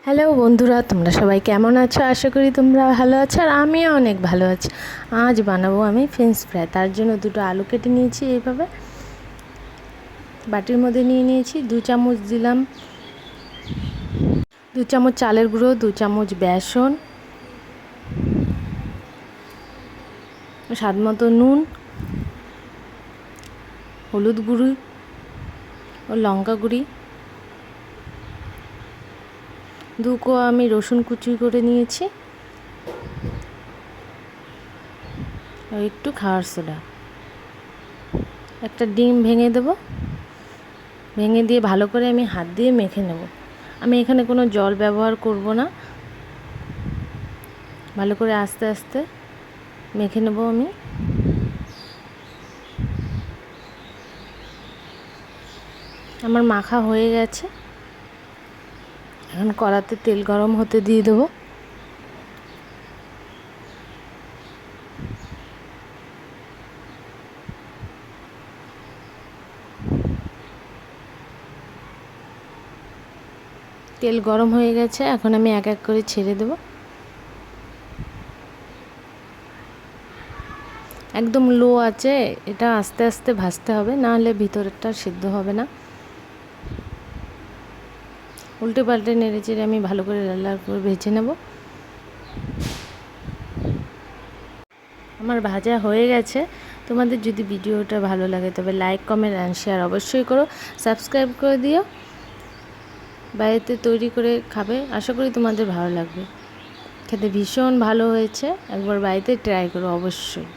Hello বন্ধুরা, তোমরা সবাই কেমন আছো? আশা করি তোমরা ভালো আছো আর আমিও অনেক ভালো আছি। আজ বানাবো আমি ফ্রেঞ্চ ফ্রাই। তার জন্য দুটো আলু কেটে নিয়েছি, এইভাবে বাটির মধ্যে নিয়ে নিয়েছি। 2 চামচ দিলাম, 2 চামচ চালের গুঁড়ো, 2 চামচ বেসন, স্বাদ মতো নুন, হলুদ গুঁড়ি ও লঙ্কা গুঁড়ি, 2 কোয়া আমি রসুন কুচি করে নিয়েছি, আর একটু খাওয়ার সোডা। একটা ডিম ভেঙে দেব, ভেঙে দিয়ে ভালো করে আমি হাত দিয়ে মেখে নেব। আমি এখানে কোনো জল ব্যবহার করব না, ভালো করে আস্তে আস্তে মেখে নেব আমি। আমার মাখা হয়ে গেছে। এখন কড়াতে তেল গরম হতে দিয়ে দেবো। তেল গরম হয়ে গেছে, এখন আমি এক এক করে ছেড়ে দেব। একদম লো আছে, এটা আস্তে আস্তে ভাজতে হবে, না হলে ভিতরটা সিদ্ধ হবে না। উল্টে পাল্টে নেড়ে চেড়ে আমি ভালো করে লাল লাল করে ভেজে নেব। আমার ভাজা হয়ে গেছে। তোমাদের যদি ভিডিওটা ভালো লাগে তবে লাইক, কমেন্ট অ্যান্ড শেয়ার অবশ্যই করো। সাবস্ক্রাইব করে দিও। বাড়িতে তৈরি করে খাবে, আশা করি তোমাদের ভালো লাগবে। খেতে ভীষণ ভালো হয়েছে, একবার বাড়িতে ট্রাই করো অবশ্যই।